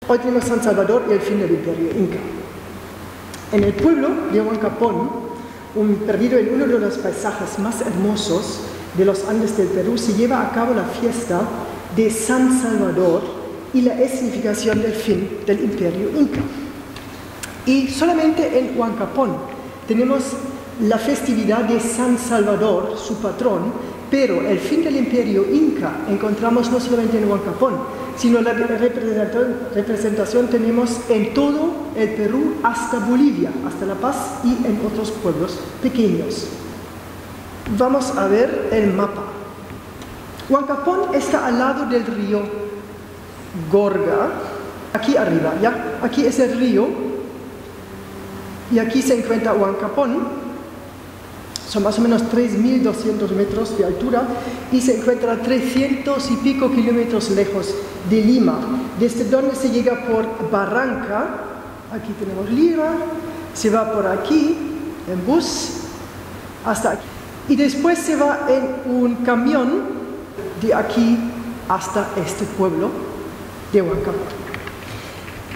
Hoy tenemos San Salvador y el fin del Imperio Inca. En el pueblo de Huancapón, perdido en uno de los paisajes más hermosos de los Andes del Perú, se lleva a cabo la fiesta de San Salvador y la escenificación del fin del Imperio Inca. Y solamente en Huancapón tenemos la festividad de San Salvador, su patrón, pero el fin del Imperio Inca encontramos no solamente en Huancapón, sino la representación tenemos en todo el Perú hasta Bolivia, hasta La Paz y en otros pueblos pequeños. Vamos a ver el mapa. Huancapón está al lado del río Gorga, aquí arriba, ¿ya? Aquí es el río y aquí se encuentra Huancapón. Son más o menos 3.200 metros de altura y se encuentra a 300 y pico kilómetros lejos de Lima, desde donde se llega por Barranca. Aquí tenemos Lima, se va por aquí en bus hasta aquí y después se va en un camión de aquí hasta este pueblo de Huancapón.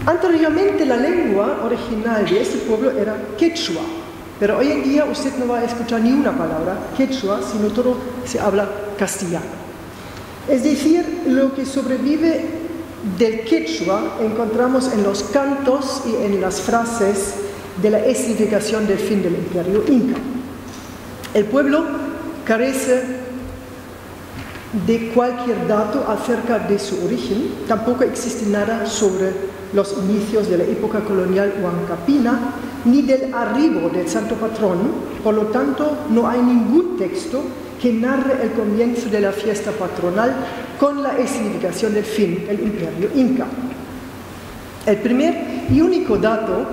Anteriormente la lengua original de este pueblo era quechua, pero hoy en día usted no va a escuchar ni una palabra quechua, sino todo se habla castellano. Es decir, lo que sobrevive del quechua encontramos en los cantos y en las frases de la escenificación del fin del Imperio Inca. El pueblo carece de cualquier dato acerca de su origen, tampoco existe nada sobre los inicios de la época colonial huancapina, ni del arribo del santo patrón, por lo tanto no hay ningún texto que narre el comienzo de la fiesta patronal con la escenificación del fin del Imperio Inca. El primer y único dato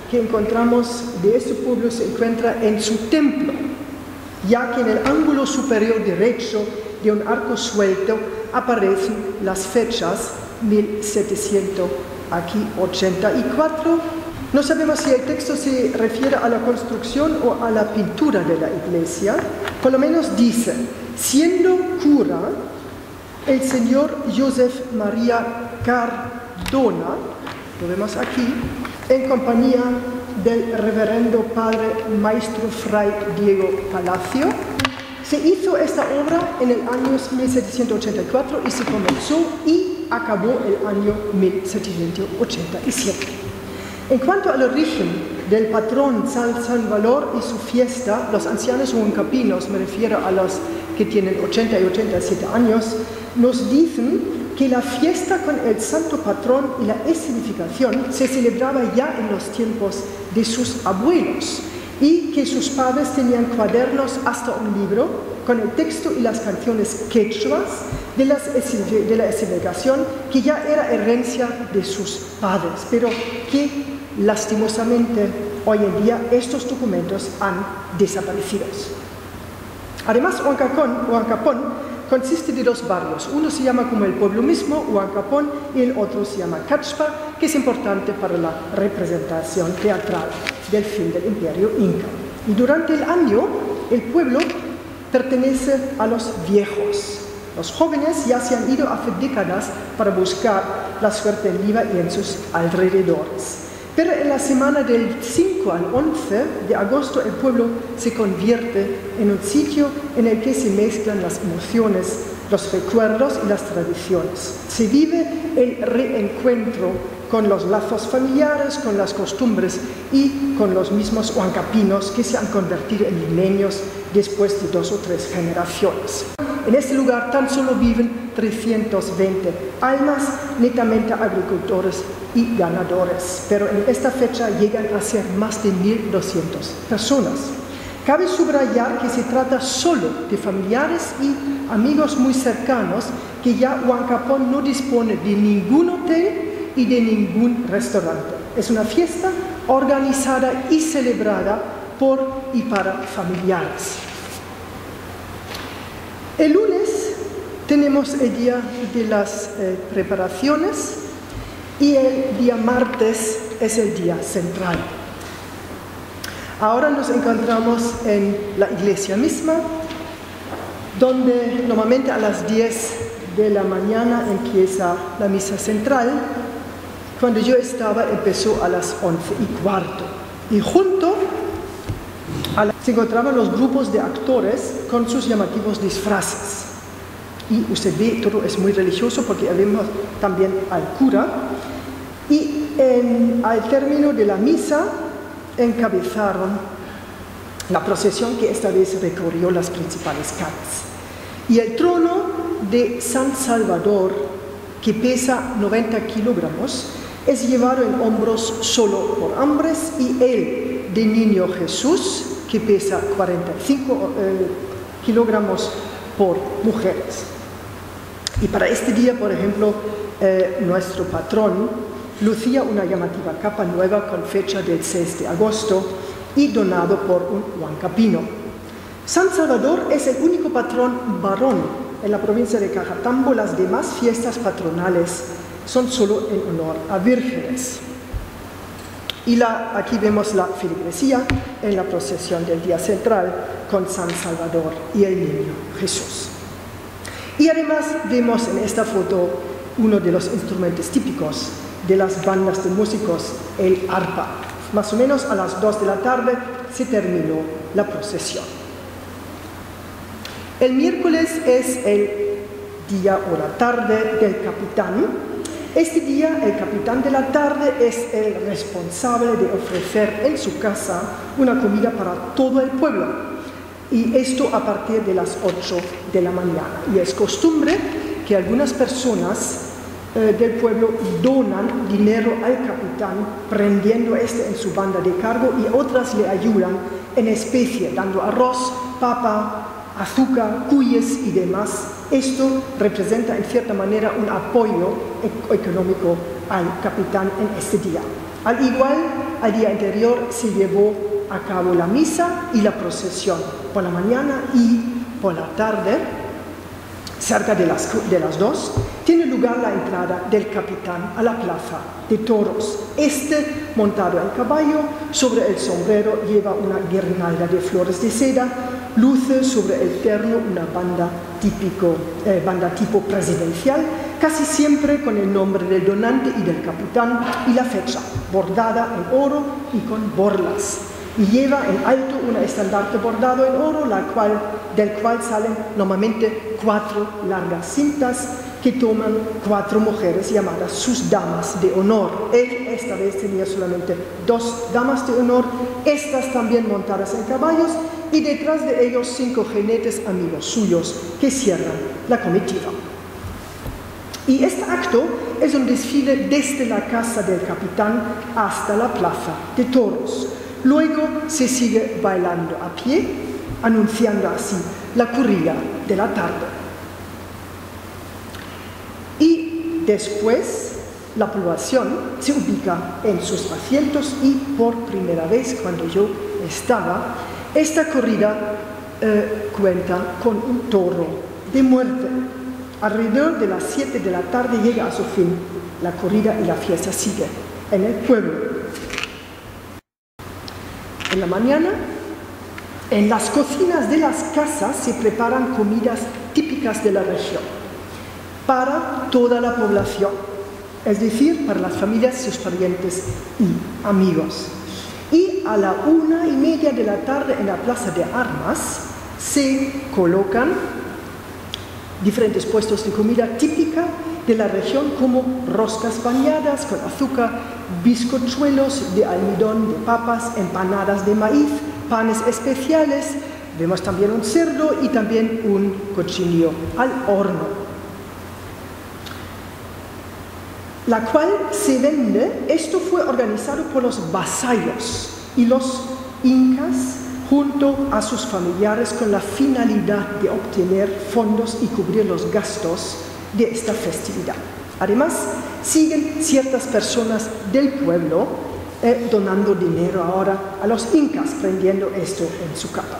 que encontramos de este pueblo se encuentra en su templo, ya que en el ángulo superior derecho de un arco suelto aparecen las fechas 1784. No sabemos si el texto se refiere a la construcción o a la pintura de la iglesia. Por lo menos dice: siendo cura el señor Joseph María Cardona, lo vemos aquí, en compañía del reverendo padre maestro fray Diego Palacio. Se hizo esta obra en el año 1784 y se comenzó y acabó el año 1787. En cuanto al origen del patrón San Salvador y su fiesta, los ancianos huancapinos, me refiero a los que tienen 80 y 87 años, nos dicen que la fiesta con el santo patrón y la escenificación se celebraba ya en los tiempos de sus abuelos y que sus padres tenían cuadernos hasta un libro con el texto y las canciones quechuas de la escenificación, que ya era herencia de sus padres, pero que lastimosamente hoy en día estos documentos han desaparecido. Además, Huancapón consiste de dos barrios. Uno se llama como el pueblo mismo, Huancapón, y el otro se llama Cachpa, que es importante para la representación teatral del fin del Imperio Inca. Y durante el año, el pueblo pertenece a los viejos. Los jóvenes ya se han ido hace décadas para buscar la suerte en Lima y en sus alrededores. Pero en la semana del 5 al 11 de agosto el pueblo se convierte en un sitio en el que se mezclan las emociones, los recuerdos y las tradiciones. Se vive el reencuentro con los lazos familiares, con las costumbres y con los mismos huancapinos que se han convertido en limeños después de 2 o 3 generaciones. En este lugar tan solo viven 320 almas, netamente agricultores y ganadores, pero en esta fecha llegan a ser más de 1.200 personas. Cabe subrayar que se trata solo de familiares y amigos muy cercanos, que ya Huancapón no dispone de ningún hotel y de ningún restaurante. Es una fiesta organizada y celebrada por y para familiares. El lunes tenemos el día de las preparaciones y el día martes es el día central. Ahora nos encontramos en la iglesia misma, donde normalmente a las 10 de la mañana empieza la misa central, cuando yo estaba empezó a las 11:15 y junto se encontraban los grupos de actores con sus llamativos disfraces. Y usted ve, todo es muy religioso porque vemos también al cura. Y al término de la misa encabezaron la procesión que esta vez recorrió las principales calles. Y el trono de San Salvador, que pesa 90 kilogramos, es llevado en hombros solo por hombres, y el de Niño Jesús, que pesa 45 kilogramos, por mujeres. Y para este día, por ejemplo, nuestro patrón lucía una llamativa capa nueva con fecha del 6 de agosto y donado por un huancapino. San Salvador es el único patrón varón en la provincia de Cajatambo. Las demás fiestas patronales son solo en honor a vírgenes. Y aquí vemos la feligresía en la procesión del día central con San Salvador y el Niño Jesús. Y además vemos en esta foto uno de los instrumentos típicos de las bandas de músicos, el arpa. Más o menos a las 2 de la tarde se terminó la procesión. El miércoles es el día o la tarde del capitán. Este día el capitán de la tarde es el responsable de ofrecer en su casa una comida para todo el pueblo, y esto a partir de las 8 de la mañana. Y es costumbre que algunas personas del pueblo donan dinero al capitán, prendiendo este en su banda de cargo, y otras le ayudan en especie, dando arroz, papa, azúcar, cuyes y demás. Esto representa en cierta manera un apoyo económico al capitán en este día. Al igual, al día anterior se llevó a cabo la misa y la procesión por la mañana, y por la tarde, cerca de las 2, tiene lugar la entrada del capitán a la plaza de toros. Este, montado en caballo, sobre el sombrero lleva una guirnalda de flores de seda, luce sobre el terno una banda tipo presidencial, casi siempre con el nombre del donante y del capitán y la fecha, bordada en oro y con borlas. Y lleva en alto un estandarte bordado en oro, del cual salen normalmente 4 largas cintas que toman 4 mujeres llamadas sus damas de honor. Él esta vez tenía solamente 2 damas de honor, estas también montadas en caballos, y detrás de ellos 5 jinetes amigos suyos que cierran la comitiva. Y este acto es un desfile desde la casa del capitán hasta la plaza de toros. Luego se sigue bailando a pie, anunciando así la corrida de la tarde. Y después la población se ubica en sus asientos, y por primera vez cuando yo estaba, esta corrida cuenta con un toro de muerte. Alrededor de las 7 de la tarde llega a su fin la corrida, y la fiesta sigue en el pueblo. En la mañana, en las cocinas de las casas se preparan comidas típicas de la región para toda la población, es decir, para las familias, sus parientes y amigos. Y a la 1:30 de la tarde en la Plaza de Armas se colocan diferentes puestos de comida típica de la región, como roscas bañadas con azúcar, bizcochuelos de almidón, de papas, empanadas de maíz, panes especiales. Vemos también un cerdo y también un cochinillo al horno, la cual se vende. Esto fue organizado por los vasallos y los incas junto a sus familiares, con la finalidad de obtener fondos y cubrir los gastos de esta festividad. Además, siguen ciertas personas del pueblo donando dinero ahora a los incas, prendiendo esto en su capa.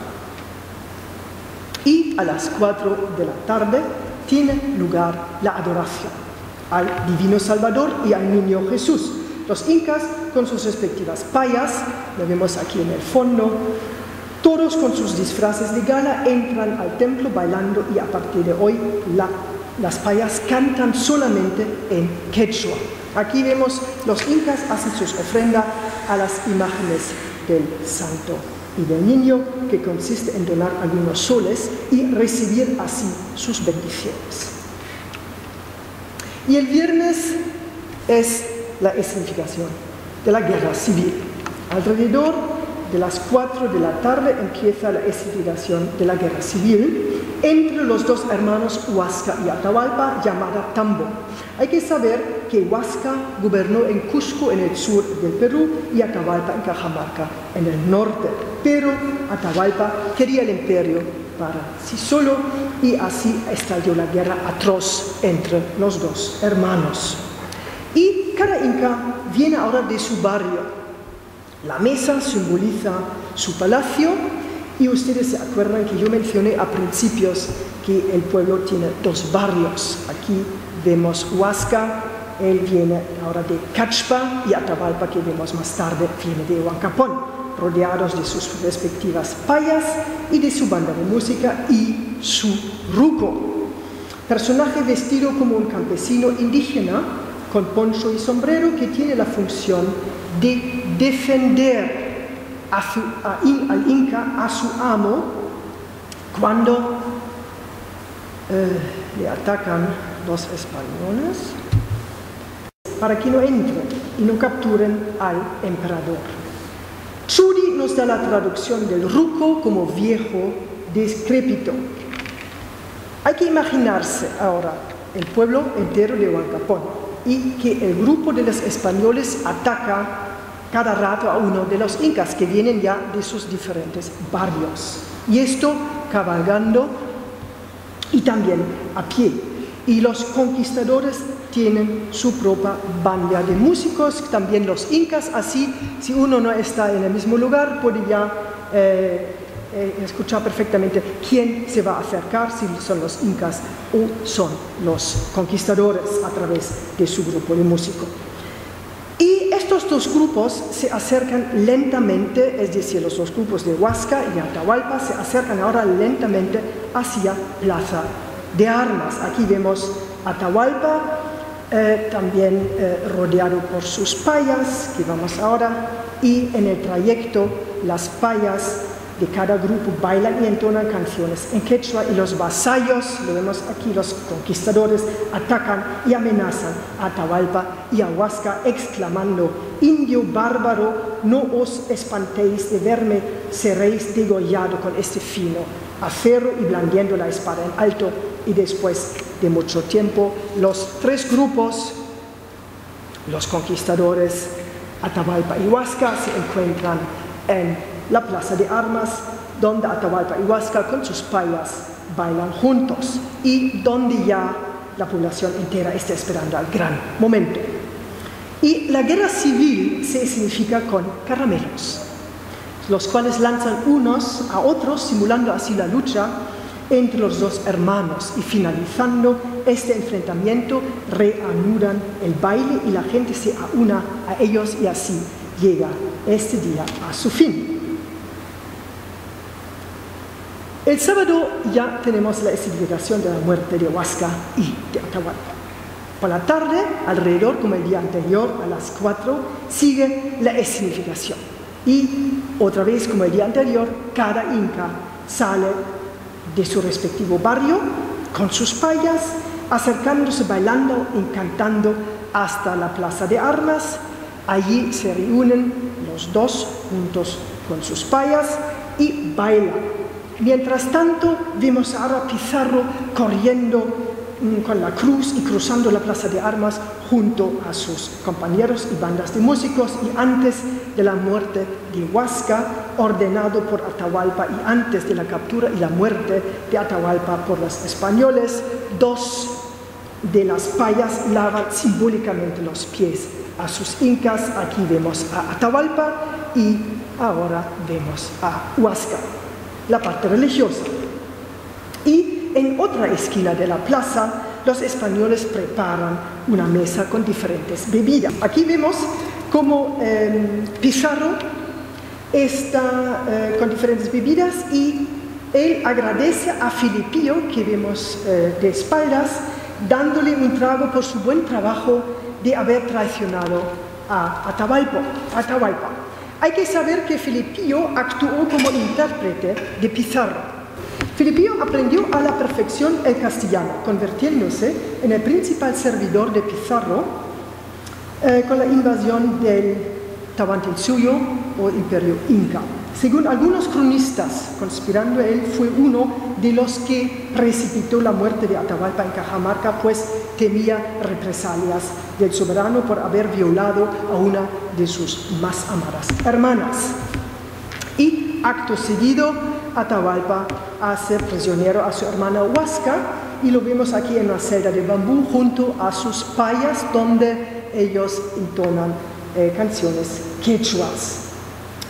Y a las 4 de la tarde tiene lugar la adoración al Divino Salvador y al Niño Jesús. Los incas con sus respectivas payas, lo vemos aquí en el fondo, todos con sus disfraces de gala entran al templo bailando, y a partir de hoy las payas cantan solamente en quechua. Aquí vemos los incas hacen sus ofrendas a las imágenes del santo y del niño, que consiste en donar algunos soles y recibir así sus bendiciones. Y el viernes es la escenificación de la guerra civil. Alrededor de las 4 de la tarde empieza la escenificación de la guerra civil entre los dos hermanos Huasca y Atahualpa, llamada Tambo. Hay que saber que Huasca gobernó en Cusco, en el sur del Perú, y Atahualpa en Cajamarca, en el norte. Pero Atahualpa quería el imperio para sí solo, y así estalló la guerra atroz entre los dos hermanos. Y cada inca viene ahora de su barrio. La mesa simboliza su palacio, y ustedes se acuerdan que yo mencioné a principios que el pueblo tiene dos barrios. Aquí vemos Huasca, él viene ahora de Cachpa, y Atahualpa, que vemos más tarde, viene de Huancapón, rodeados de sus respectivas payas y de su banda de música y su ruco. Personaje vestido como un campesino indígena, con poncho y sombrero, que tiene la función de defender al inca, a su amo, cuando le atacan los españoles, para que no entren y no capturen al emperador. Churi nos da la traducción del ruco como viejo decrépito. Hay que imaginarse ahora el pueblo entero de Huancapón y que el grupo de los españoles ataca cada rato a uno de los incas que vienen ya de sus diferentes barrios. Y esto cabalgando y también a pie. Y los conquistadores tienen su propia banda de músicos, también los incas. Así, si uno no está en el mismo lugar, puede ya escuchar perfectamente quién se va a acercar, si son los incas o son los conquistadores, a través de su grupo de músicos. Y estos dos grupos se acercan lentamente, es decir, los dos grupos de Huasca y Atahualpa se acercan ahora lentamente hacia Plaza de Armas. Aquí vemos Atahualpa, también rodeado por sus payas, que vamos ahora, y en el trayecto las payas de cada grupo bailan y entonan canciones en quechua, y los vasallos, lo vemos aquí, los conquistadores, atacan y amenazan a Atahualpa y a Huasca, exclamando: indio bárbaro, no os espantéis de verme, seréis degollado con este fino acero, y blandiendo la espada en alto. Y después de mucho tiempo, los tres grupos, los conquistadores, Atahualpa y Huasca, se encuentran en la Plaza de Armas, donde Atahualpa y Huasca con sus payas bailan juntos, y donde ya la población entera está esperando al gran momento. Y la guerra civil se significa con caramelos, los cuales lanzan unos a otros, simulando así la lucha entre los dos hermanos, y finalizando este enfrentamiento reanudan el baile y la gente se aúna a ellos, y así llega este día a su fin. El sábado ya tenemos la escenificación de la muerte de Huasca y de Atahualpa. Por la tarde, alrededor, como el día anterior, a las 4, sigue la escenificación. Y otra vez, como el día anterior, cada inca sale de su respectivo barrio con sus payas, acercándose, bailando y cantando hasta la Plaza de Armas. Allí se reúnen los dos juntos con sus payas y bailan. Mientras tanto, vemos ahora a Pizarro corriendo con la cruz y cruzando la Plaza de Armas junto a sus compañeros y bandas de músicos. Y antes de la muerte de Huasca, ordenado por Atahualpa, y antes de la captura y la muerte de Atahualpa por los españoles, dos de las payas lavan simbólicamente los pies a sus incas. Aquí vemos a Atahualpa y ahora vemos a Huasca, la parte religiosa. Y en otra esquina de la plaza, los españoles preparan una mesa con diferentes bebidas. Aquí vemos cómo Pizarro está con diferentes bebidas, y él agradece a Filipillo, que vemos de espaldas, dándole un trago por su buen trabajo de haber traicionado a Atahualpa. Hay que saber que Felipillo actuó como intérprete de Pizarro. Felipillo aprendió a la perfección el castellano, convirtiéndose en el principal servidor de Pizarro con la invasión del Tahuantinsuyo o Imperio Inca. Según algunos cronistas, conspirando él fue uno de los que precipitó la muerte de Atahualpa en Cajamarca, pues temía represalias del soberano por haber violado a una de sus más amadas hermanas. Y acto seguido, Atahualpa hace prisionero a su hermana Huasca y lo vemos aquí en una celda de bambú junto a sus payas donde ellos entonan canciones quechuas.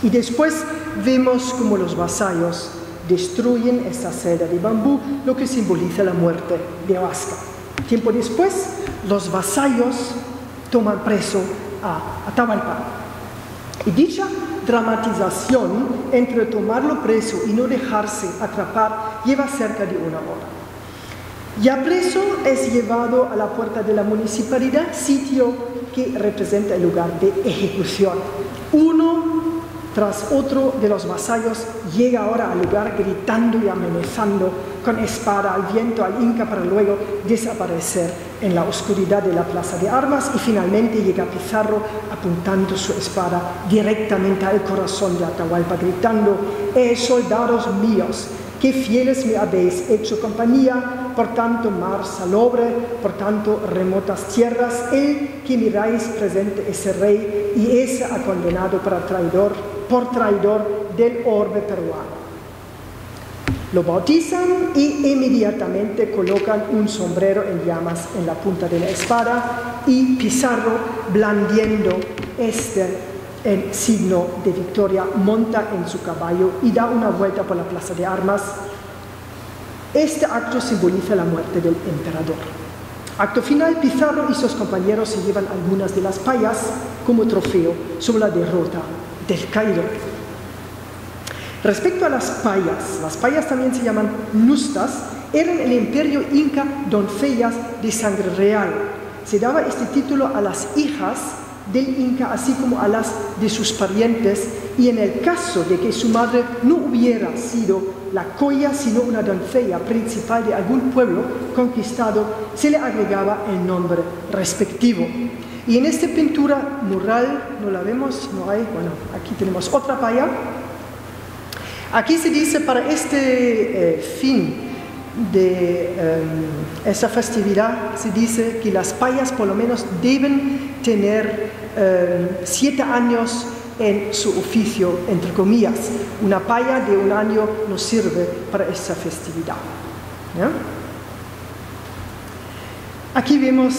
Y después vemos como los vasallos destruyen esta celda de bambú, lo que simboliza la muerte de Huasca. Tiempo después, los vasallos toman preso a Atahualpa. Y dicha dramatización entre tomarlo preso y no dejarse atrapar lleva cerca de una hora. Ya preso es llevado a la puerta de la municipalidad, sitio que representa el lugar de ejecución. Uno tras otro de los vasallos llega ahora al lugar gritando y amenazando con espada al viento al Inca para luego desaparecer en la oscuridad de la plaza de armas y finalmente llega Pizarro apuntando su espada directamente al corazón de Atahualpa gritando: soldados míos, qué fieles me habéis hecho compañía, por tanto mar salobre, por tanto remotas tierras, el que miráis presente ese rey y ese ha condenado por traidor del orbe peruano. Lo bautizan y inmediatamente colocan un sombrero en llamas en la punta de la espada y Pizarro, blandiendo en signo de victoria, monta en su caballo y da una vuelta por la plaza de armas. Este acto simboliza la muerte del emperador. Acto final, Pizarro y sus compañeros se llevan algunas de las payas como trofeo sobre la derrota del Cairo. Respecto a las payas también se llaman nustas, eran el imperio inca doncellas de sangre real. Se daba este título a las hijas del Inca, así como a las de sus parientes, y en el caso de que su madre no hubiera sido la coya, sino una doncella principal de algún pueblo conquistado, se le agregaba el nombre respectivo. Y en esta pintura mural, no la vemos, no hay, bueno, aquí tenemos otra paya. Aquí se dice para este fin de esta festividad, se dice que las payas por lo menos deben tener 7 años en su oficio, entre comillas. Una paya de 1 año no sirve para esta festividad. ¿Ya? Aquí vemos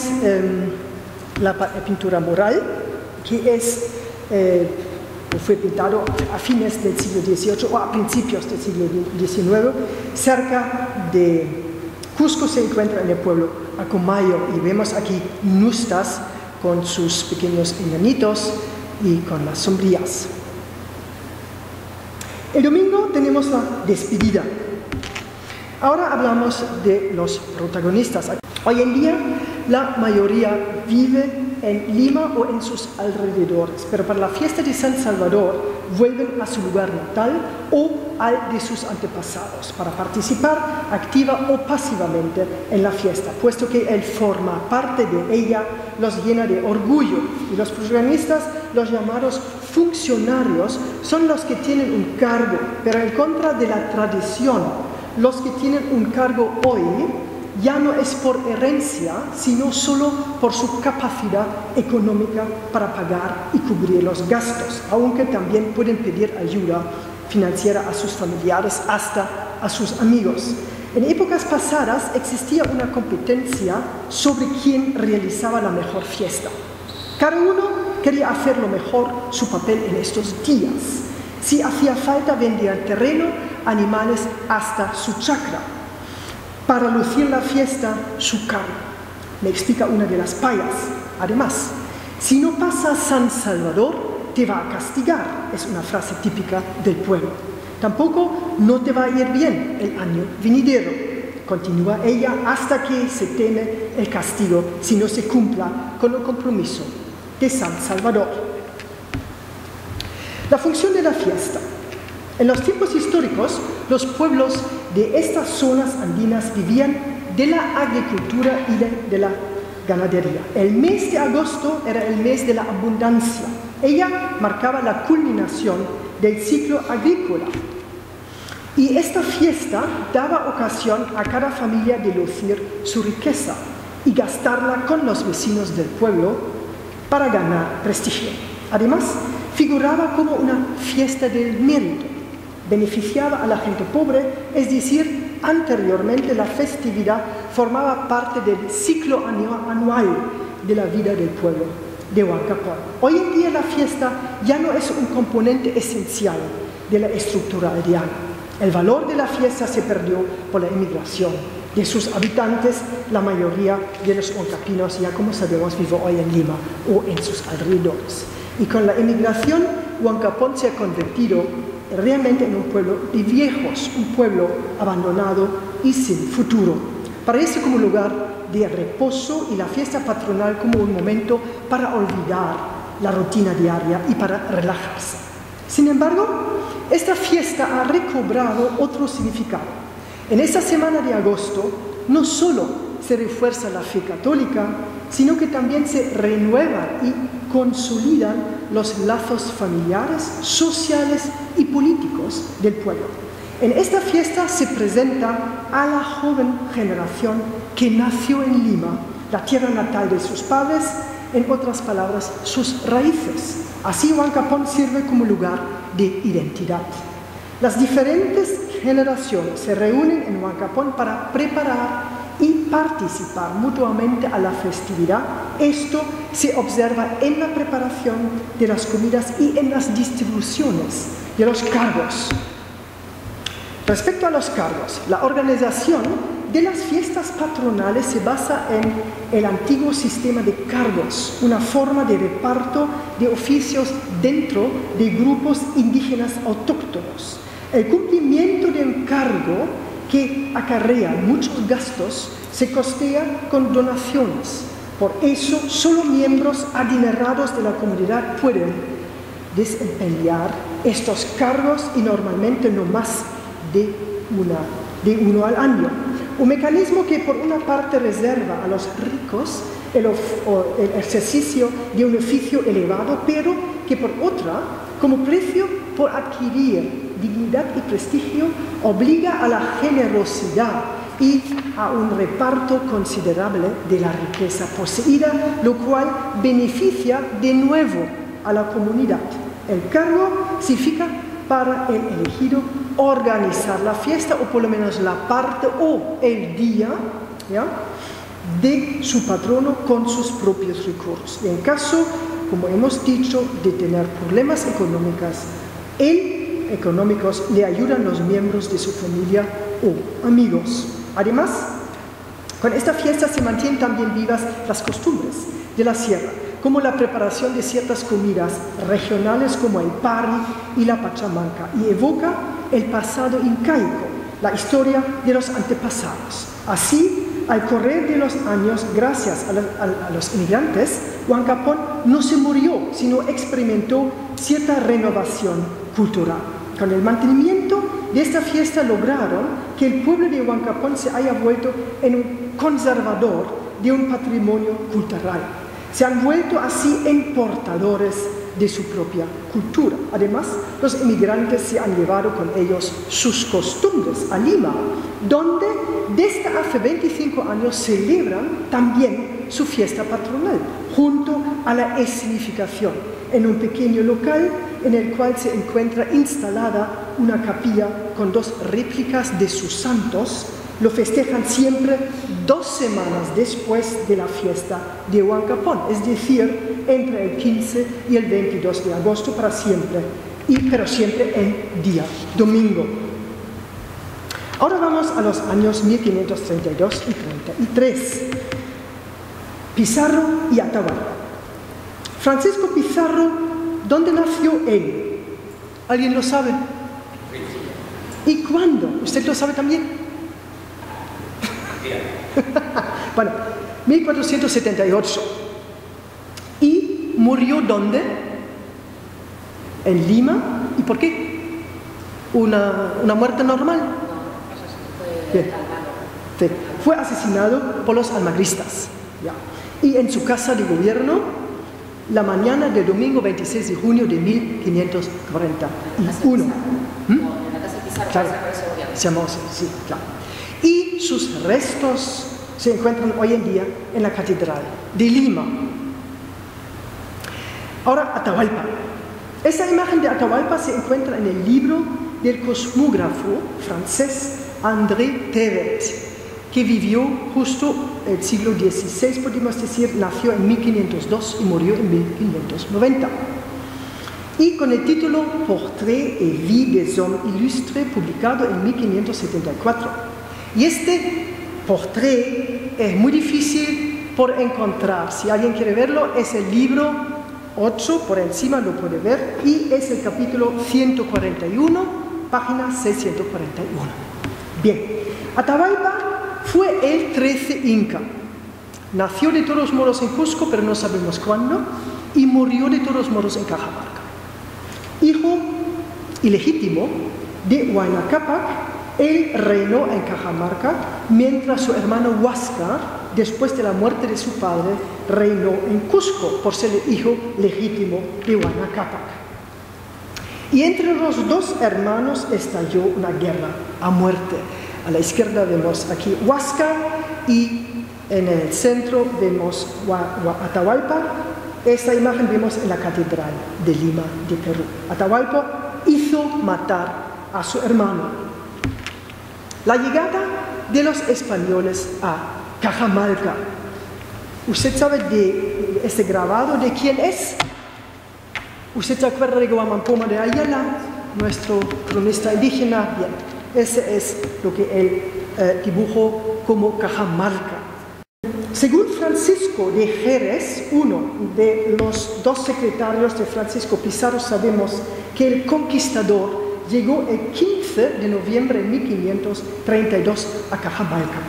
la pintura mural, que fue pintado a fines del siglo XVIII o a principios del siglo XIX. Cerca de Cusco se encuentra en el pueblo Acomayo y vemos aquí nustas con sus pequeños enanitos y con las sombrillas. El domingo tenemos la despedida. Ahora hablamos de los protagonistas. Hoy en día la mayoría vive en Lima o en sus alrededores, pero para la fiesta de San Salvador vuelven a su lugar natal o al de sus antepasados para participar activa o pasivamente en la fiesta, puesto que él forma parte de ella, los llena de orgullo. Y los protagonistas, los llamados funcionarios, son los que tienen un cargo, pero en contra de la tradición, los que tienen un cargo hoy ya no es por herencia, sino solo por su capacidad económica para pagar y cubrir los gastos, aunque también pueden pedir ayuda financiera a sus familiares, hasta a sus amigos. En épocas pasadas existía una competencia sobre quién realizaba la mejor fiesta. Cada uno quería hacer lo mejor su papel en estos días. Si hacía falta, vendían terreno, animales, hasta su chacra, para lucir la fiesta su cargo. Me explica una de las payas. Además, si no pasa San Salvador, te va a castigar. Es una frase típica del pueblo. Tampoco no te va a ir bien el año venidero. continúa ella, hasta que se teme el castigo si no se cumpla con el compromiso de San Salvador. La función de la fiesta. En los tiempos históricos, los pueblos de estas zonas andinas vivían de la agricultura y de la ganadería. El mes de agosto era el mes de la abundancia. Ella marcaba la culminación del ciclo agrícola. Y esta fiesta daba ocasión a cada familia de lucir su riqueza y gastarla con los vecinos del pueblo para ganar prestigio. Además, figuraba como una fiesta del mérito. Beneficiaba a la gente pobre, es decir, anteriormente la festividad formaba parte del ciclo anual de la vida del pueblo de Huancapón. Hoy en día la fiesta ya no es un componente esencial de la estructura aldeana. El valor de la fiesta se perdió por la emigración de sus habitantes. La mayoría de los huancapinos, ya como sabemos, vive hoy en Lima o en sus alrededores. Y con la emigración, Huancapón se ha convertido realmente en un pueblo de viejos, un pueblo abandonado y sin futuro. Parece como un lugar de reposo y la fiesta patronal como un momento para olvidar la rutina diaria y para relajarse. Sin embargo, esta fiesta ha recobrado otro significado. En esta semana de agosto no solo se refuerza la fe católica, sino que también se renuevan y consolidan los lazos familiares, sociales y políticos del pueblo. En esta fiesta se presenta a la joven generación que nació en Lima, la tierra natal de sus padres, en otras palabras, sus raíces. Así Huancapón sirve como lugar de identidad. Las diferentes generaciones se reúnen en Huancapón para preparar y participar mutuamente a la festividad. Esto se observa en la preparación de las comidas y en las distribuciones de los cargos. Respecto a los cargos, la organización de las fiestas patronales se basa en el antiguo sistema de cargos, una forma de reparto de oficios dentro de grupos indígenas autóctonos. El cumplimiento de un cargo que acarrea muchos gastos se costea con donaciones. Por eso, solo miembros adinerados de la comunidad pueden desempeñar estos cargos y normalmente no más de uno al año. Un mecanismo que por una parte reserva a los ricos el ejercicio de un oficio elevado, pero que por otra, como precio por adquirir dignidad y prestigio, obliga a la generosidad y a un reparto considerable de la riqueza poseída, lo cual beneficia de nuevo a la comunidad. El cargo significa para el elegido organizar la fiesta, o por lo menos la parte o el día, ¿ya?, de su patrono con sus propios recursos. Y en caso, como hemos dicho, de tener problemas económicos, le ayudan los miembros de su familia o amigos. Además, con esta fiesta se mantienen también vivas las costumbres de la sierra, como la preparación de ciertas comidas regionales como el pari y la pachamanca, y evoca el pasado incaico, la historia de los antepasados. Así, al correr de los años, gracias a los inmigrantes, Huancapón no se murió, sino experimentó cierta renovación cultural. Con el mantenimiento de esta fiesta lograron que el pueblo de Huancapón se haya vuelto en un conservador de un patrimonio cultural. Se han vuelto así en portadores de su propia cultura. Además, los inmigrantes se han llevado con ellos sus costumbres a Lima, donde desde hace 25 años celebran también su fiesta patronal, junto a la escenificación, en un pequeño local en el cual se encuentra instalada una capilla con 2 réplicas de sus santos. Lo festejan siempre 2 semanas después de la fiesta de Huancapón, es decir, entre el 15 y el 22 de agosto para siempre, pero siempre en día domingo. Ahora vamos a los años 1532 y 33. Pizarro y Atahualpa. Francisco Pizarro, ¿dónde nació él? ¿Alguien lo sabe? ¿Y cuándo? ¿Usted lo sabe también? Bueno, 1478. ¿Y murió dónde? En Lima. ¿Y por qué? ¿Una muerte normal? Bien. Sí. Fue asesinado por los almagristas. Ya. Y en su casa de gobierno, la mañana del domingo 26 de junio de 1541. Claro, se llamó así, sí, claro. Y sus restos se encuentran hoy en día en la Catedral de Lima. Ahora, Atahualpa. Esa imagen de Atahualpa se encuentra en el libro del cosmógrafo francés André Thevet, que vivió justo el siglo XVI, podemos decir, nació en 1502 y murió en 1590. Y con el título Portrait et vie des hommes illustres, publicado en 1574. Y este portrait es muy difícil por encontrar. Si alguien quiere verlo, es el libro 8, por encima lo puede ver, y es el capítulo 141, página 641. Bien, Atahualpa fue el 13 Inca. Nació de todos modos en Cusco, pero no sabemos cuándo, y murió de todos modos en Cajamarca. Hijo ilegítimo de Huayna Cápac, él reinó en Cajamarca, mientras su hermano Huáscar, después de la muerte de su padre, reinó en Cusco, por ser el hijo legítimo de Huayna Cápac. Y entre los dos hermanos estalló una guerra a muerte. A la izquierda vemos aquí Huáscar y en el centro vemos Atahualpa. Esta imagen vemos en la Catedral de Lima, de Perú. Atahualpa hizo matar a su hermano. La llegada de los españoles a Cajamarca. ¿Usted sabe de este grabado de quién es? ¿Usted se acuerda de Guamán Poma de Ayala, nuestro cronista indígena? Bien, ese es lo que él dibujó como Cajamarca. Según Francisco de Jerez, uno de los dos secretarios de Francisco Pizarro, sabemos que el conquistador llegó el 15 de noviembre de 1532 a Cajamarca.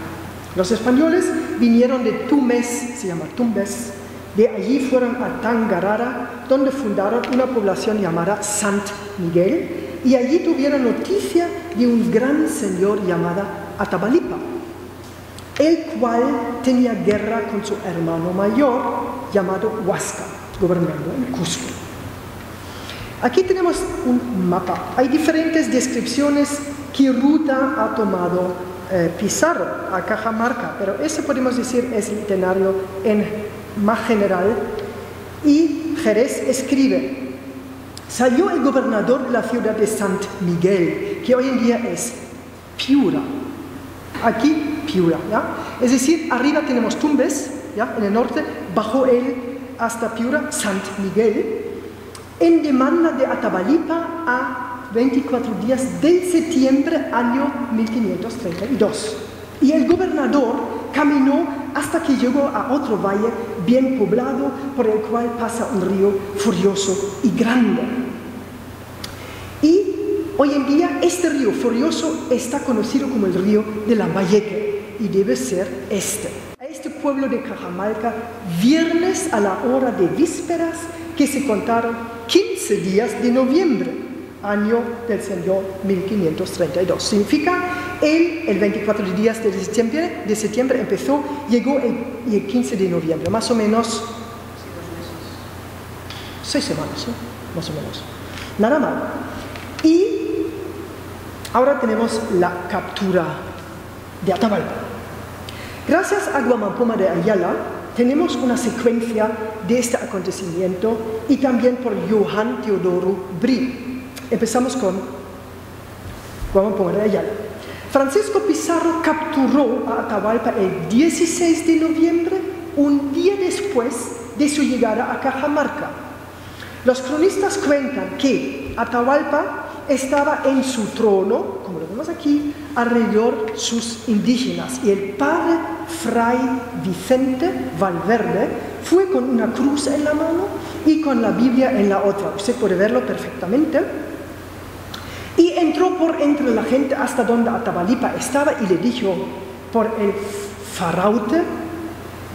Los españoles vinieron de Tumbes, se llama Tumbes, de allí fueron a Tangarara, donde fundaron una población llamada Sant Miguel, y allí tuvieron noticia de un gran señor llamado Atahualpa, el cual tenía guerra con su hermano mayor, llamado Huáscar, gobernando en Cusco. Aquí tenemos un mapa. Hay diferentes descripciones qué ruta ha tomado Pizarro a Cajamarca, pero ese podemos decir es el itinerario en más general. Y Jerez escribe: salió el gobernador de la ciudad de Sant Miguel, que hoy en día es Piura. Aquí Piura, ¿ya? Es decir, arriba tenemos Tumbes, ¿ya? En el norte, bajo él hasta Piura, Sant Miguel, en demanda de Atahualpa a 24 días de septiembre año 1532. Y el gobernador caminó hasta que llegó a otro valle bien poblado, por el cual pasa un río furioso y grande. Y hoy en día este río furioso está conocido como el río de Lambayeque, y debe ser este. A este pueblo de Cajamarca, viernes a la hora de vísperas, que se contaron 15 días de noviembre, año del Señor 1532. Significa, el 24 días de septiembre empezó, llegó el 15 de noviembre, más o menos 6 semanas, ¿no? Más o menos. Nada mal. Y ahora tenemos la captura de Atahualpa. Gracias a Guamán Poma de Ayala, tenemos una secuencia de este acontecimiento, y también por Johann Teodoro Brie. Empezamos con Guamán Poma de Ayala. Francisco Pizarro capturó a Atahualpa el 16 de noviembre, un día después de su llegada a Cajamarca. Los cronistas cuentan que Atahualpa estaba en su trono, como lo vemos aquí, alrededor sus indígenas, y el padre Fray Vicente Valverde fue con una cruz en la mano y con la Biblia en la otra. Usted puede verlo perfectamente. Y entró por entre la gente hasta donde Atahualpa estaba y le dijo por el Faraute,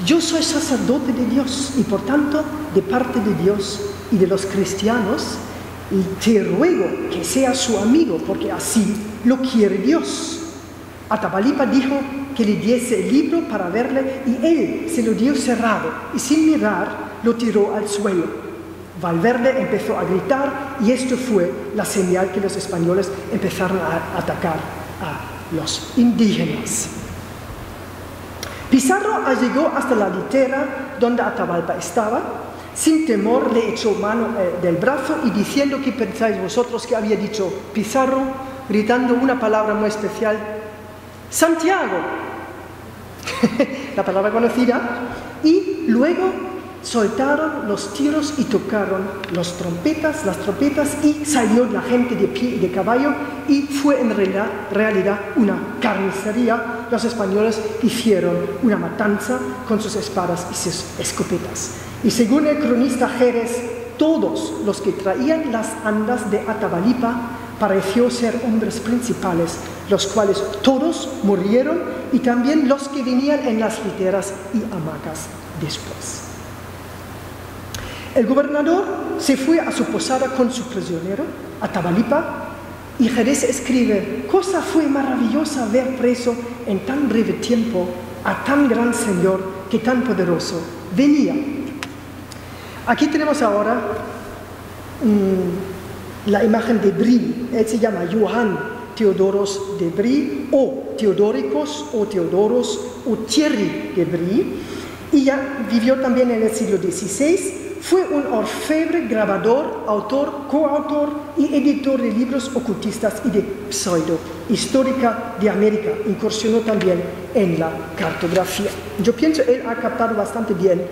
yo soy sacerdote de Dios y por tanto, de parte de Dios y de los cristianos, te ruego que seas su amigo, porque así lo quiere Dios. Atahualpa dijo que le diese el libro para verle y él se lo dio cerrado y sin mirar lo tiró al suelo. Valverde empezó a gritar y esto fue la señal que los españoles empezaron a atacar a los indígenas. Pizarro llegó hasta la litera donde Atahualpa estaba. Sin temor le echó mano del brazo y diciendo: ¿qué pensáis vosotros que había dicho Pizarro? Gritando una palabra muy especial: Santiago, la palabra conocida, y luego soltaron los tiros y tocaron las trompetas y salió la gente de pie y de caballo y fue en realidad una carnicería. Los españoles hicieron una matanza con sus espadas y sus escopetas. Y según el cronista Jerez, todos los que traían las andas de Atahualpa pareció ser hombres principales, los cuales todos murieron y también los que venían en las literas y hamacas después. El gobernador se fue a su posada con su prisionero, Atahualpa, y Jerez escribe: cosa fue maravillosa ver preso en tan breve tiempo a tan gran señor que tan poderoso venía. Aquí tenemos ahora la imagen de Brie. Él se llama Johann Theodoros de Brie, o Teodóricos, o Teodoros, o Thierry de Brie, y ya vivió también en el siglo XVI. Fue un orfebre, grabador, autor, coautor y editor de libros ocultistas y de pseudo-histórica de América. Incursionó también en la cartografía. Yo pienso que él ha captado bastante bien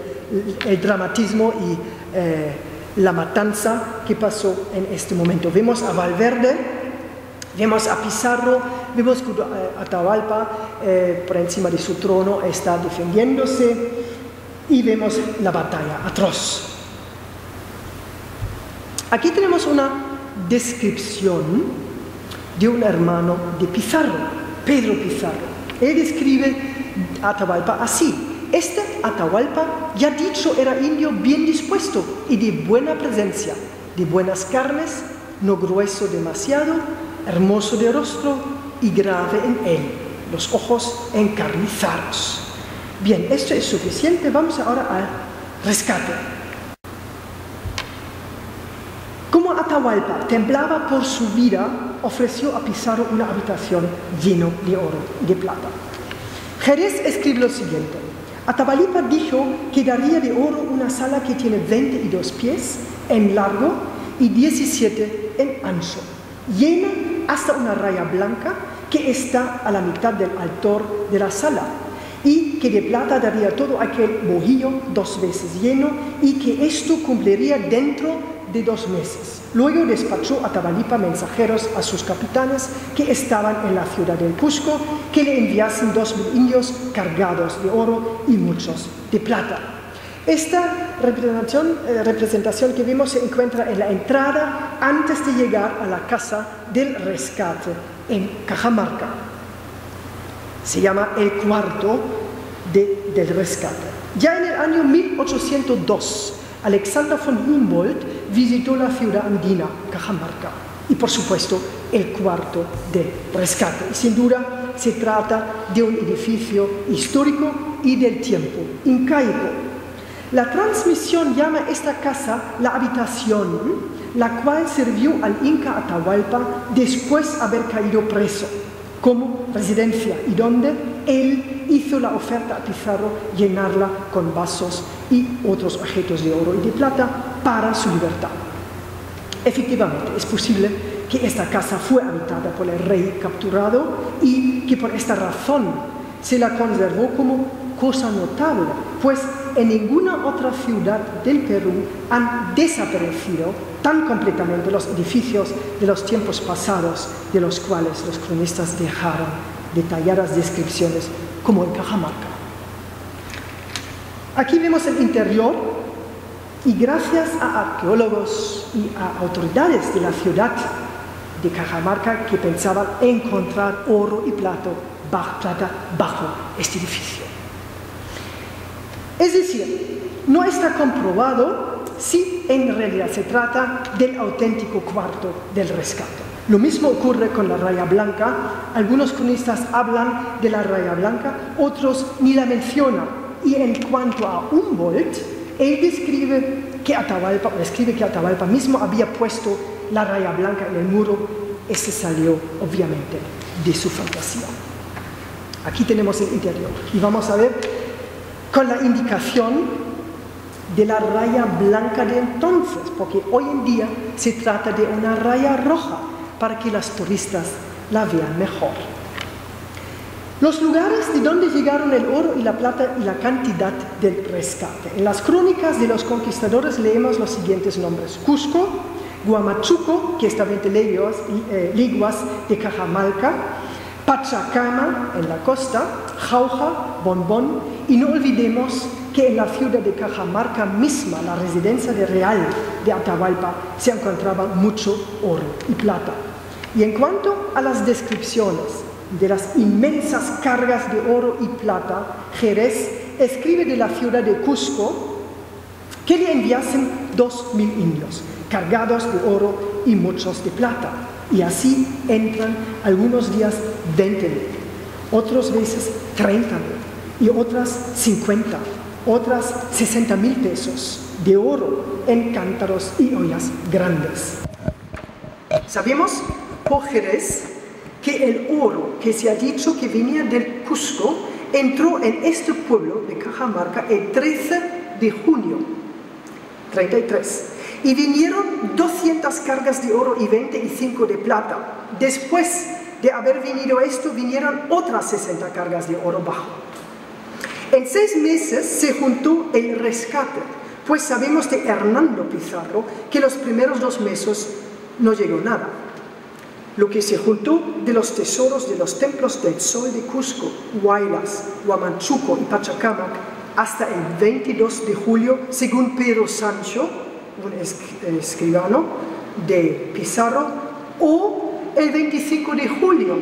el dramatismo y la matanza que pasó en este momento. Vemos a Valverde, vemos a Pizarro, vemos a Atahualpa por encima de su trono está defendiéndose y vemos la batalla atroz. Aquí tenemos una descripción de un hermano de Pizarro, Pedro Pizarro. Él describe a Atahualpa así: este Atahualpa, ya dicho, era indio bien dispuesto y de buena presencia, de buenas carnes, no grueso demasiado, hermoso de rostro y grave en él, los ojos encarnizados. Bien, esto es suficiente. Vamos ahora al rescate. Como Atahualpa temblaba por su vida, ofreció a Pizarro una habitación llena de oro y de plata. Jerez escribe lo siguiente: Atahualpa dijo que daría de oro una sala que tiene 22 pies en largo y 17 en ancho, llena hasta una raya blanca que está a la mitad del altor de la sala, y que de plata daría todo aquel bojillo 2 veces lleno, y que esto cumpliría dentro de 2 meses. Luego despachó Atahualpa mensajeros a sus capitanes que estaban en la ciudad del Cusco, que le enviasen 2.000 indios cargados de oro y muchos de plata. Esta representación que vemos se encuentra en la entrada antes de llegar a la casa del rescate en Cajamarca. Se llama el cuarto del rescate. Ya en el año 1802, Alexander von Humboldt visitó la ciudad andina, Cajamarca, y por supuesto el cuarto de rescate. Y sin duda se trata de un edificio histórico y del tiempo incaico. La transmisión llama esta casa la habitación, la cual sirvió al Inca Atahualpa después de haber caído preso, como residencia, y donde él hizo la oferta a Pizarro llenarla con vasos y otros objetos de oro y de plata para su libertad. Efectivamente, es posible que esta casa fue habitada por el rey capturado y que por esta razón se la conservó como cosa notable, pues en ninguna otra ciudad del Perú han desaparecido tan completamente los edificios de los tiempos pasados, de los cuales los cronistas dejaron detalladas descripciones, como en Cajamarca. Aquí vemos el interior, y gracias a arqueólogos y a autoridades de la ciudad de Cajamarca que pensaban encontrar oro y plata bajo este edificio. Es decir, no está comprobado si en realidad se trata del auténtico cuarto del rescate. Lo mismo ocurre con la raya blanca. Algunos cronistas hablan de la raya blanca, otros ni la mencionan. Y en cuanto a Humboldt, él escribe que Atahualpa mismo había puesto la raya blanca en el muro. Ese salió, obviamente, de su fantasía. Aquí tenemos el interior. Y vamos a ver con la indicación de la raya blanca de entonces, porque hoy en día se trata de una raya roja para que los turistas la vean mejor. Los lugares de donde llegaron el oro y la plata y la cantidad del rescate. En las crónicas de los conquistadores leemos los siguientes nombres: Cusco, Huamachuco, que está a 20 leguas de Cajamarca, Pachacama, en la costa, Jauja, Bombón, y no olvidemos que en la ciudad de Cajamarca misma, la residencia real de Atahualpa, se encontraba mucho oro y plata. Y en cuanto a las descripciones de las inmensas cargas de oro y plata, Jerez escribe de la ciudad de Cusco que le enviasen 2.000 indios, cargados de oro y muchos de plata. Y así entran algunos días 20.000, otras veces 30.000 y otras 50, otras 60.000 pesos de oro en cántaros y ollas grandes. Sabemos por Jerez que el oro que se ha dicho que venía del Cusco entró en este pueblo de Cajamarca el 13 de junio 33 y vinieron 200 cargas de oro y 25 de plata. Después de haber venido esto, vinieron otras 60 cargas de oro bajo. En 6 meses se juntó el rescate, pues sabemos de Hernando Pizarro que los primeros 2 meses no llegó nada. Lo que se juntó de los tesoros de los templos del Sol de Cusco, Huaylas, Huamachuco y Pachacamac hasta el 22 de julio, según Pedro Sancho, un escribano de Pizarro, o el 25 de julio,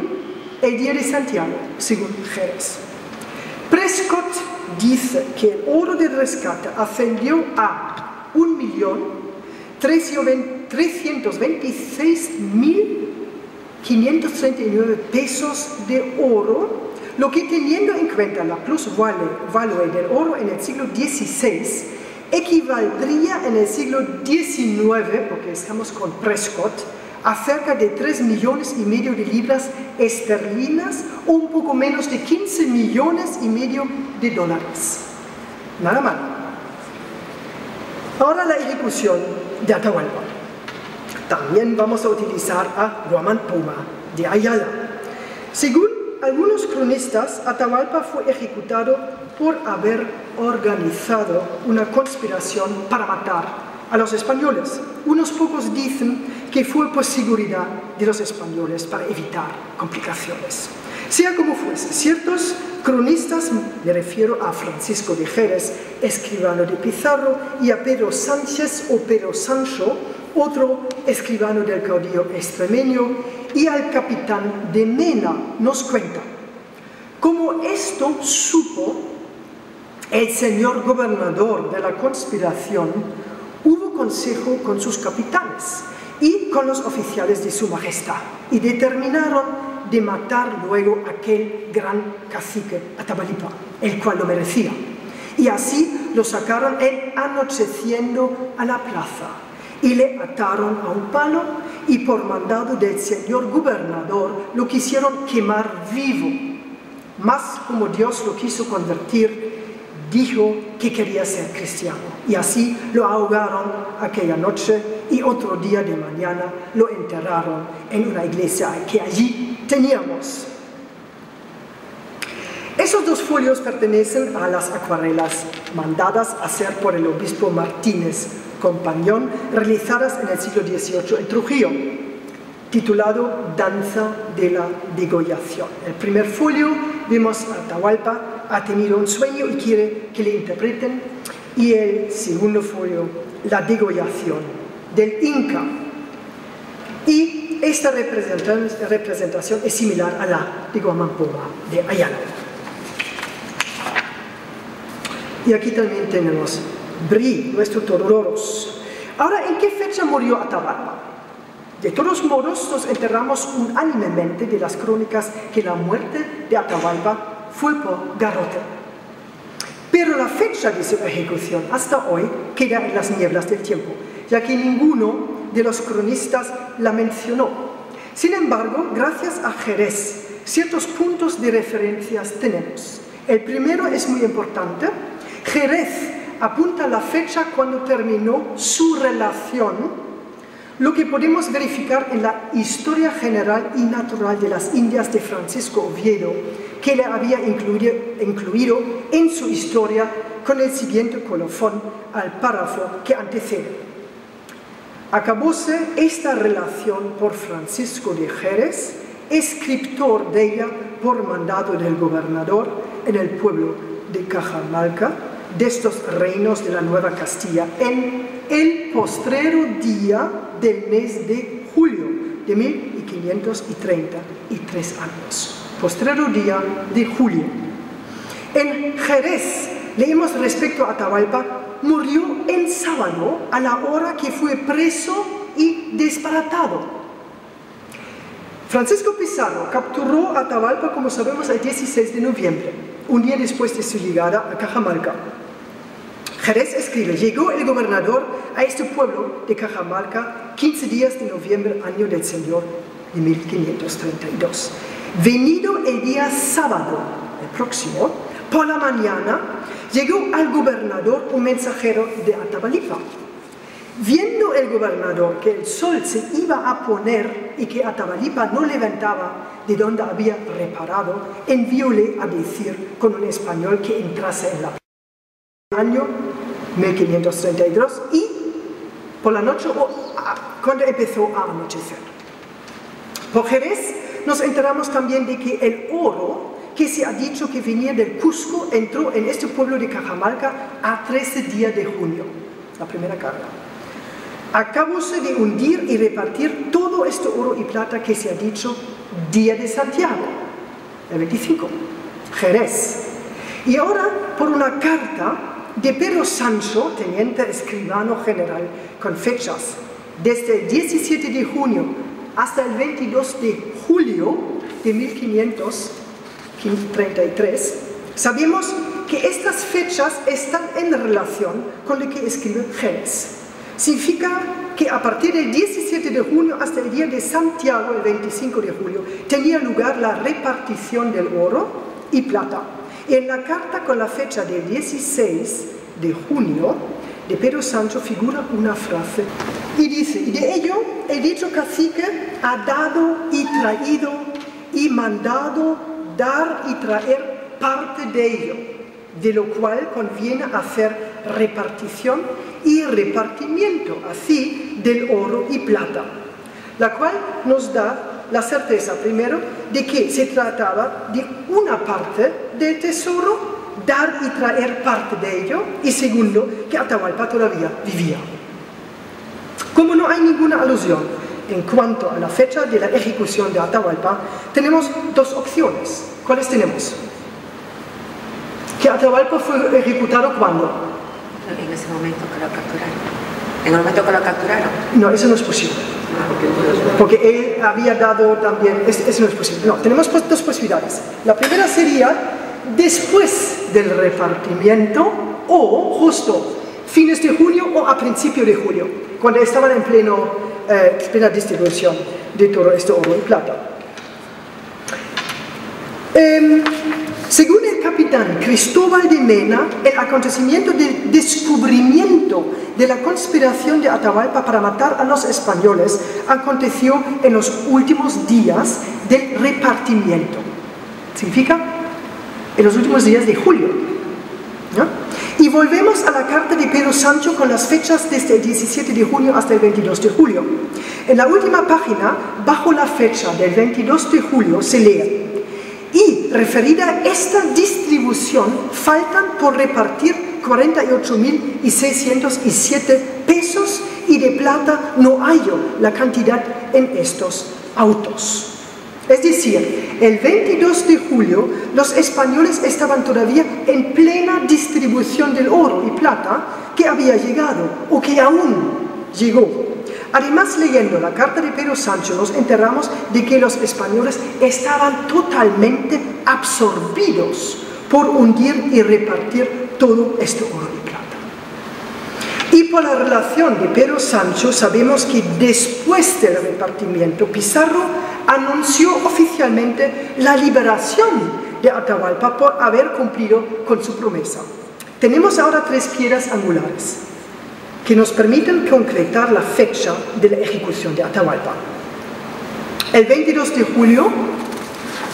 el día de Santiago, según Jerez. Prescott dice que el oro del rescate ascendió a 1.326.539 pesos de oro, lo que, teniendo en cuenta la plusvalue del oro en el siglo XVI, equivaldría en el siglo XIX, porque estamos con Prescott, a cerca de 3,5 millones de libras esterlinas o un poco menos de 15,5 millones de dólares. Nada mal. Ahora la ejecución de Atahualpa. También vamos a utilizar a Guamán Poma de Ayala. Según algunos cronistas, Atahualpa fue ejecutado por haber organizado una conspiración para matar a los españoles. Unos pocos dicen que fue por seguridad de los españoles para evitar complicaciones. Sea como fuese, ciertos cronistas, me refiero a Francisco de Jerez, escribano de Pizarro, y a Pedro Sánchez o Pedro Sancho, otro escribano del caudillo extremeño, y al capitán de Mena, nos cuenta cómo esto supo el señor gobernador de la conspiración. Hubo consejo con sus capitanes y con los oficiales de su majestad y determinaron de matar luego a aquel gran cacique Atahualpa, el cual lo merecía. Y así lo sacaron anocheciendo a la plaza y le ataron a un palo y por mandado del señor gobernador lo quisieron quemar vivo. Mas como Dios lo quiso convertir, dijo que quería ser cristiano y así lo ahogaron aquella noche y otro día de mañana lo enterraron en una iglesia que allí teníamos. Esos 2 folios pertenecen a las acuarelas mandadas hacer por el obispo Martínez Compañón, realizadas en el siglo XVIII en Trujillo, titulado Danza de la Degollación. El primer folio vemos a Atahualpa ha tenido un sueño y quiere que le interpreten, y el segundo folio, la degollación del Inca. Y esta representación es similar a la de Guamán Poma de Ayala. Y aquí también tenemos Brie, nuestro Todoros. Ahora, ¿en qué fecha murió Atahualpa? De todos modos, nos enteramos unánimemente de las crónicas que la muerte de Atahualpa fue por garrote. Pero la fecha de su ejecución hasta hoy queda en las nieblas del tiempo, ya que ninguno de los cronistas la mencionó. Sin embargo, gracias a Jerez, ciertos puntos de referencias tenemos. El primero es muy importante. Jerez apunta la fecha cuando terminó su relación, lo que podemos verificar en la Historia General y Natural de las Indias de Francisco Oviedo, que le había incluido en su historia con el siguiente colofón al párrafo que antecede. Acabóse esta relación por Francisco de Jerez, escritor de ella por mandado del gobernador en el pueblo de Cajamarca, de estos reinos de la Nueva Castilla, en el postrero día del mes de julio de 1533 años. Postrero día de julio. En Jerez leemos respecto a Atahualpa: murió en sábado a la hora que fue preso y desbaratado. Francisco Pizarro capturó a Atahualpa, como sabemos, el 16 de noviembre, un día después de su llegada a Cajamarca. Jerez escribe: llegó el gobernador a este pueblo de Cajamarca 15 días de noviembre, año del Señor de 1532. Venido el día sábado, el próximo, por la mañana, llegó al gobernador un mensajero de Atahualpa. Viendo el gobernador que el sol se iba a poner y que Atahualpa no levantaba de donde había reparado, envióle a decir con un español que entrase en la año 1532 y por la noche, cuando empezó a anochecer. Por Jerez nos enteramos también de que el oro que se ha dicho que venía del Cusco entró en este pueblo de Cajamarca a 13 días de junio, la primera carga. Acabóse de hundir y repartir todo este oro y plata que se ha dicho día de Santiago, el 25, Jerez. Y ahora, por una carta de Pedro Sancho, teniente escribano general, con fechas desde el 17 de junio hasta el 22 de julio de 1533, sabemos que estas fechas están en relación con lo que escribe Jerez. Significa que a partir del 17 de junio hasta el día de Santiago, el 25 de julio, tenía lugar la repartición del oro y plata. Y en la carta con la fecha del 16 de junio de Pedro Sancho figura una frase y dice: y de ello el dicho cacique ha dado y traído y mandado dar y traer parte de ello, de lo cual conviene hacer repartición y repartimiento así del oro y plata, la cual nos da la certeza, primero, de que se trataba de una parte del tesoro, dar y traer parte de ello, y segundo, que Atahualpa todavía vivía. Como no hay ninguna alusión en cuanto a la fecha de la ejecución de Atahualpa, tenemos dos opciones. ¿Cuáles tenemos? Que Atahualpa fue ejecutado ¿cuándo? En ese momento que lo capturaron. ¿En el momento que lo capturaron? No, eso no es posible. Porque él había dado también, eso no es posible. No, tenemos dos posibilidades. La primera sería después del repartimiento o justo fines de junio o a principio de julio, cuando estaban en plena distribución de todo este oro y plata. Según el capitán Cristóbal de Mena, el acontecimiento del descubrimiento de la conspiración de Atahualpa para matar a los españoles aconteció en los últimos días del repartimiento. ¿Significa? En los últimos días de julio, ¿no? Y volvemos a la carta de Pedro Sancho con las fechas desde el 17 de junio hasta el 22 de julio. En la última página, bajo la fecha del 22 de julio, se lee: y referida a esta distribución, faltan por repartir 48.607 pesos y de plata no hallo la cantidad en estos autos. Es decir, el 22 de julio los españoles estaban todavía en plena distribución del oro y plata que había llegado o que aún llegó. Además, leyendo la carta de Pedro Sancho nos enteramos de que los españoles estaban totalmente absorbidos por hundir y repartir todo este oro y plata. Y por la relación de Pedro Sancho sabemos que después del repartimiento Pizarro anunció oficialmente la liberación de Atahualpa por haber cumplido con su promesa. Tenemos ahora 3 piedras angulares que nos permiten concretar la fecha de la ejecución de Atahualpa. El 22 de julio,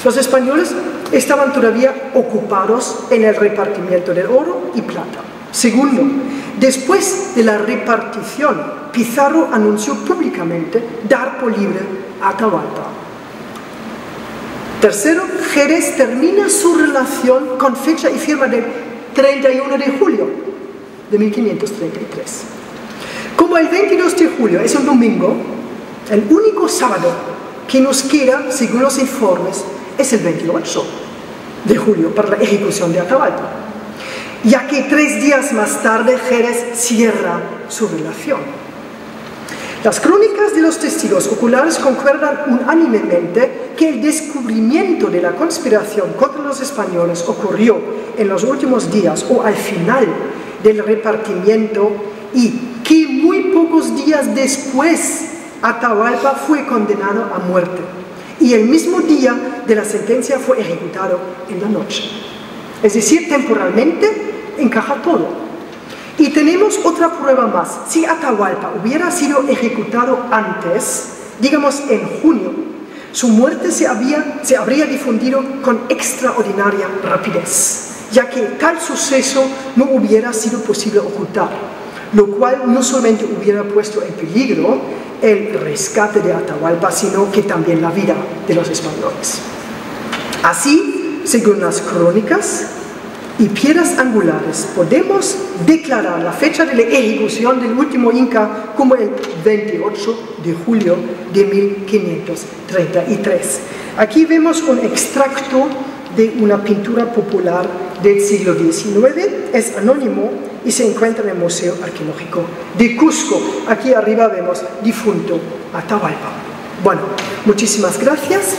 los españoles estaban todavía ocupados en el repartimiento del oro y plata. Segundo, después de la repartición, Pizarro anunció públicamente dar por libre a Atahualpa. Tercero, Jerez termina su relación con fecha y firma del 31 de julio de 1533. Como el 22 de julio es un domingo, el único sábado que nos queda, según los informes, es el 28 de julio para la ejecución de Atahualpa, ya que 3 días más tarde Jerez cierra su relación. Las crónicas de los testigos oculares concuerdan unánimemente que el descubrimiento de la conspiración contra los españoles ocurrió en los últimos días o al final del repartimiento y que muy pocos días después Atahualpa fue condenado a muerte y el mismo día de la sentencia fue ejecutado en la noche. Es decir, temporalmente encaja todo. Y tenemos otra prueba más. Si Atahualpa hubiera sido ejecutado antes, digamos en junio, su muerte se habría difundido con extraordinaria rapidez, ya que tal suceso no hubiera sido posible ocultar, lo cual no solamente hubiera puesto en peligro el rescate de Atahualpa, sino que también la vida de los españoles. Así, según las crónicas y piedras angulares, podemos declarar la fecha de la ejecución del último inca como el 28 de julio de 1533. Aquí vemos un extracto de una pintura popular del siglo XIX, es anónimo y se encuentra en el Museo Arqueológico de Cusco. Aquí arriba vemos difunto Atahualpa. Bueno, muchísimas gracias.